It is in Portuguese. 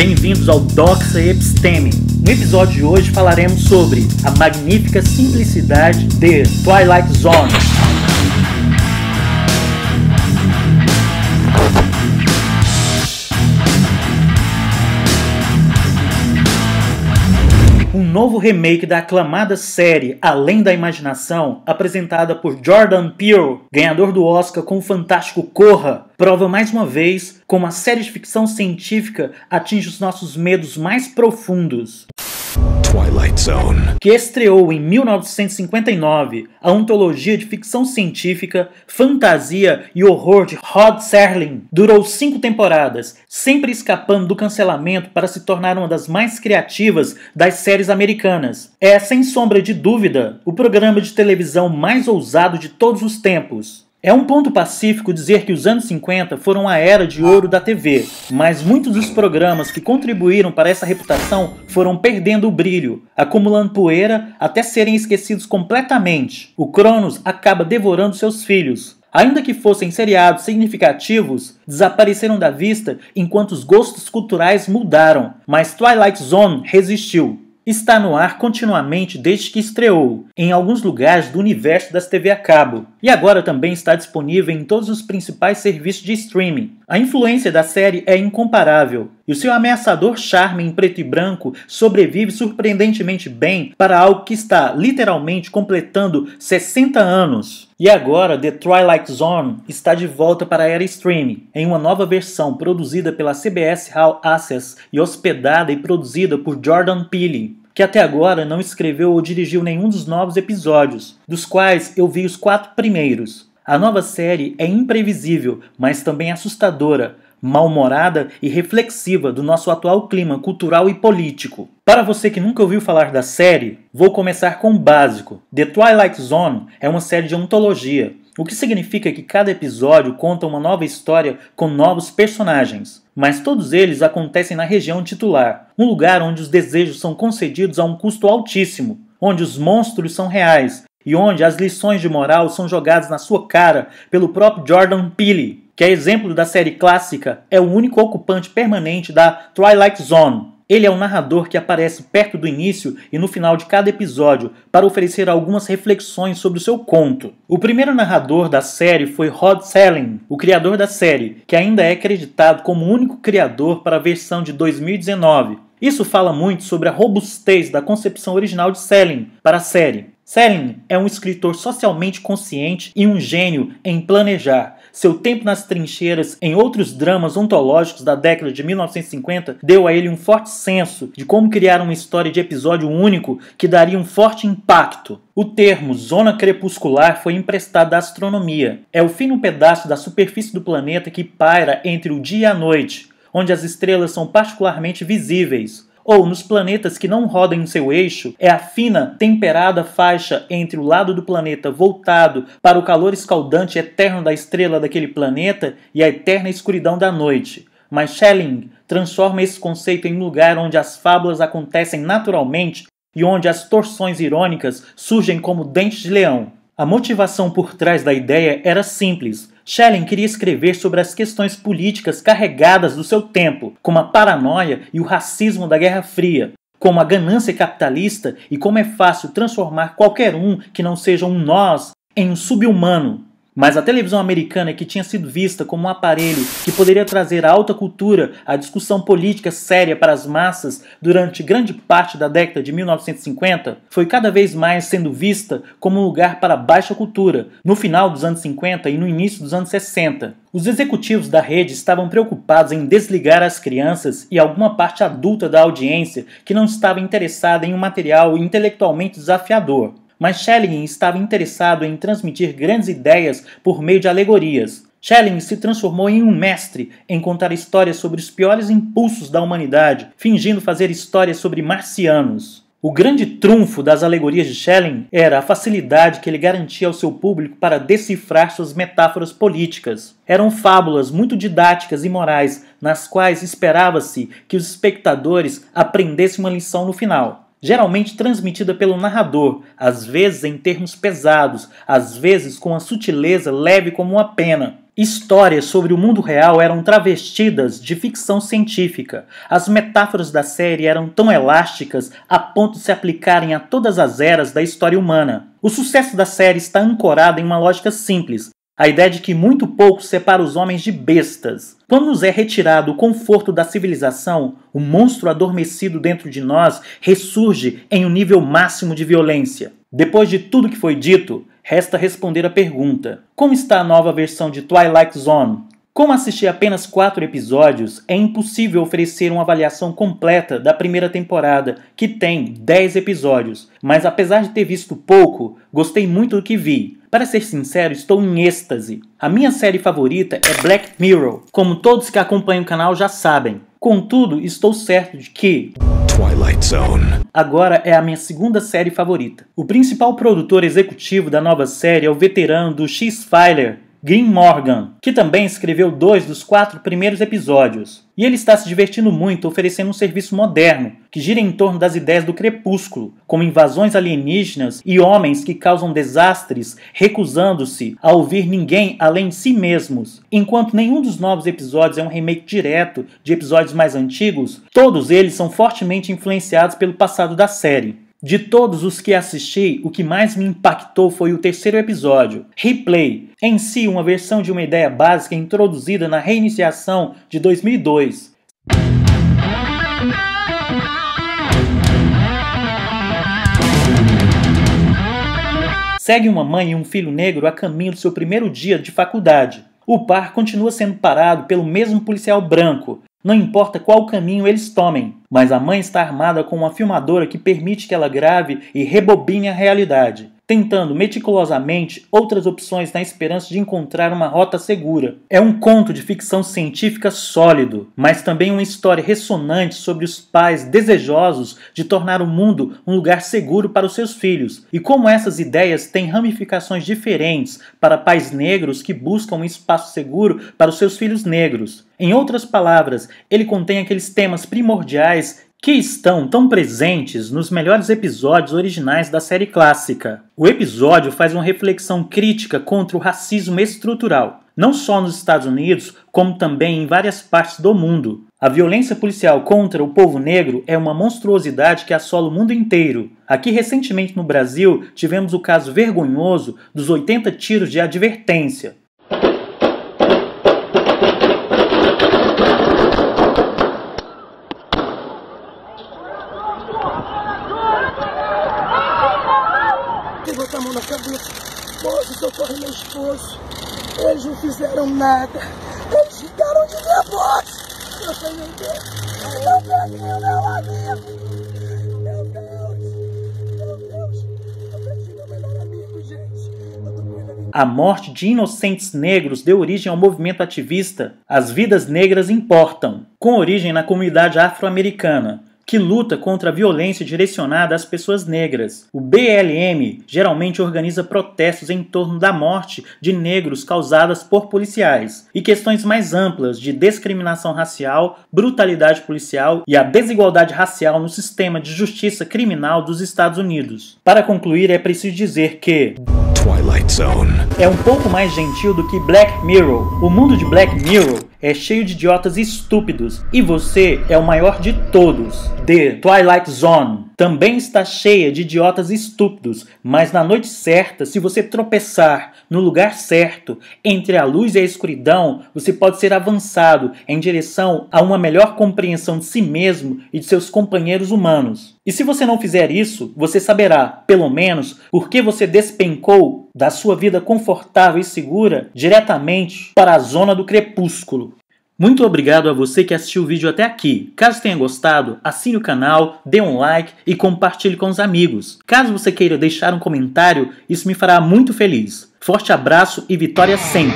Bem-vindos ao Doxa Episteme. No episódio de hoje falaremos sobre a magnífica simplicidade de Twilight Zone. Um novo remake da aclamada série Além da Imaginação, apresentada por Jordan Peele, ganhador do Oscar com o fantástico Corra, prova mais uma vez como a série de ficção científica atinge os nossos medos mais profundos. Twilight Zone, Que estreou em 1959, a antologia de ficção científica, fantasia e horror de Rod Serling durou 5 temporadas, sempre escapando do cancelamento para se tornar uma das mais criativas das séries americanas. É, sem sombra de dúvida, o programa de televisão mais ousado de todos os tempos. É um ponto pacífico dizer que os anos 50 foram a era de ouro da TV, mas muitos dos programas que contribuíram para essa reputação foram perdendo o brilho, acumulando poeira até serem esquecidos completamente. O Cronos acaba devorando seus filhos. Ainda que fossem seriados significativos, desapareceram da vista enquanto os gostos culturais mudaram, mas Twilight Zone resistiu. Está no ar continuamente desde que estreou, em alguns lugares do universo das TV a cabo, e agora também está disponível em todos os principais serviços de streaming. A influência da série é incomparável, e o seu ameaçador charme em preto e branco sobrevive surpreendentemente bem para algo que está literalmente completando 60 anos. E agora, The Twilight Zone está de volta para a era streaming, em uma nova versão produzida pela CBS All Access e hospedada e produzida por Jordan Peele, que até agora não escreveu ou dirigiu nenhum dos novos episódios, dos quais eu vi os 4 primeiros. A nova série é imprevisível, mas também assustadora, mal-humorada e reflexiva do nosso atual clima cultural e político. Para você que nunca ouviu falar da série, vou começar com o básico. The Twilight Zone é uma série de antologia, o que significa que cada episódio conta uma nova história com novos personagens. Mas todos eles acontecem na região titular, um lugar onde os desejos são concedidos a um custo altíssimo, onde os monstros são reais e onde as lições de moral são jogadas na sua cara pelo próprio Jordan Peele, que é exemplo da série clássica, é o único ocupante permanente da Twilight Zone. Ele é um narrador que aparece perto do início e no final de cada episódio para oferecer algumas reflexões sobre o seu conto. O primeiro narrador da série foi Rod Serling, o criador da série, que ainda é acreditado como o único criador para a versão de 2019. Isso fala muito sobre a robustez da concepção original de Serling para a série. Serling é um escritor socialmente consciente e um gênio em planejar. Seu tempo nas trincheiras em outros dramas ontológicos da década de 1950 deu a ele um forte senso de como criar uma história de episódio único que daria um forte impacto. O termo zona crepuscular foi emprestado da astronomia. É o fino pedaço da superfície do planeta que paira entre o dia e a noite, onde as estrelas são particularmente visíveis. Ou, nos planetas que não rodam em seu eixo, é a fina, temperada faixa entre o lado do planeta voltado para o calor escaldante eterno da estrela daquele planeta e a eterna escuridão da noite. Mas Schelling transforma esse conceito em um lugar onde as fábulas acontecem naturalmente e onde as torções irônicas surgem como dentes de leão. A motivação por trás da ideia era simples. Schelling queria escrever sobre as questões políticas carregadas do seu tempo, como a paranoia e o racismo da Guerra Fria, como a ganância capitalista e como é fácil transformar qualquer um que não seja um nós em um sub-humano. Mas a televisão americana, que tinha sido vista como um aparelho que poderia trazer a alta cultura, a discussão política séria para as massas durante grande parte da década de 1950, foi cada vez mais sendo vista como um lugar para a baixa cultura, no final dos anos 50 e no início dos anos 60. Os executivos da rede estavam preocupados em desligar as crianças e alguma parte adulta da audiência que não estava interessada em um material intelectualmente desafiador. Mas Schelling estava interessado em transmitir grandes ideias por meio de alegorias. Schelling se transformou em um mestre em contar histórias sobre os piores impulsos da humanidade, fingindo fazer histórias sobre marcianos. O grande trunfo das alegorias de Schelling era a facilidade que ele garantia ao seu público para decifrar suas metáforas políticas. Eram fábulas muito didáticas e morais, nas quais esperava-se que os espectadores aprendessem uma lição no final. Geralmente transmitida pelo narrador, às vezes em termos pesados, às vezes com uma sutileza leve como uma pena. Histórias sobre o mundo real eram travestidas de ficção científica. As metáforas da série eram tão elásticas a ponto de se aplicarem a todas as eras da história humana. O sucesso da série está ancorado em uma lógica simples. A ideia de que muito pouco separa os homens de bestas. Quando nos é retirado o conforto da civilização, o monstro adormecido dentro de nós ressurge em um nível máximo de violência. Depois de tudo que foi dito, resta responder a pergunta: como está a nova versão de Twilight Zone? Como assisti apenas 4 episódios, é impossível oferecer uma avaliação completa da primeira temporada, que tem 10 episódios. Mas apesar de ter visto pouco, gostei muito do que vi. Para ser sincero, estou em êxtase. A minha série favorita é Black Mirror, como todos que acompanham o canal já sabem. Contudo, estou certo de que Twilight Zone agora é a minha segunda série favorita. O principal produtor executivo da nova série é o veterano do X-Filer, Graham Morgan, que também escreveu 2 dos 4 primeiros episódios. E ele está se divertindo muito oferecendo um serviço moderno, que gira em torno das ideias do crepúsculo, como invasões alienígenas e homens que causam desastres, recusando-se a ouvir ninguém além de si mesmos. Enquanto nenhum dos novos episódios é um remake direto de episódios mais antigos, todos eles são fortemente influenciados pelo passado da série. De todos os que assisti, o que mais me impactou foi o 3º episódio, Replay, em si uma versão de uma ideia básica introduzida na reiniciação de 2002. Segue uma mãe e um filho negro a caminho do seu primeiro dia de faculdade. O par continua sendo parado pelo mesmo policial branco, não importa qual caminho eles tomem, mas a mãe está armada com uma filmadora que permite que ela grave e rebobine a realidade, tentando meticulosamente outras opções na esperança de encontrar uma rota segura. É um conto de ficção científica sólido, mas também uma história ressonante sobre os pais desejosos de tornar o mundo um lugar seguro para os seus filhos, e como essas ideias têm ramificações diferentes para pais negros que buscam um espaço seguro para os seus filhos negros. Em outras palavras, ele contém aqueles temas primordiais que estão tão presentes nos melhores episódios originais da série clássica. O episódio faz uma reflexão crítica contra o racismo estrutural, não só nos Estados Unidos, como também em várias partes do mundo. A violência policial contra o povo negro é uma monstruosidade que assola o mundo inteiro. Aqui recentemente no Brasil, tivemos o caso vergonhoso dos 80 tiros de advertência. Botar a mão na cabeça. Moço, socorre meu esposo. Eles não fizeram nada. Eles ficaram de nervosos. Eu falei, meu Deus. Eu perdi o meu amigo. Meu Deus. Eu perdi meu melhor amigo, gente. Eu tô com A morte de inocentes negros deu origem ao movimento ativista As Vidas Negras Importam, com origem na comunidade afro-americana, que luta contra a violência direcionada às pessoas negras. O BLM geralmente organiza protestos em torno da morte de negros causadas por policiais e questões mais amplas de discriminação racial, brutalidade policial e a desigualdade racial no sistema de justiça criminal dos Estados Unidos. Para concluir, é preciso dizer que Twilight Zone é um pouco mais gentil do que Black Mirror. O mundo de Black Mirror é cheio de idiotas estúpidos e você é o maior de todos. The Twilight Zone também está cheia de idiotas estúpidos, mas na noite certa, se você tropeçar no lugar certo, entre a luz e a escuridão, você pode ser avançado em direção a uma melhor compreensão de si mesmo e de seus companheiros humanos. E se você não fizer isso, você saberá, pelo menos, por que você despencou da sua vida confortável e segura diretamente para a zona do crepúsculo. Muito obrigado a você que assistiu o vídeo até aqui. Caso tenha gostado, assine o canal, dê um like e compartilhe com os amigos. Caso você queira deixar um comentário, isso me fará muito feliz. Forte abraço e vitória sempre!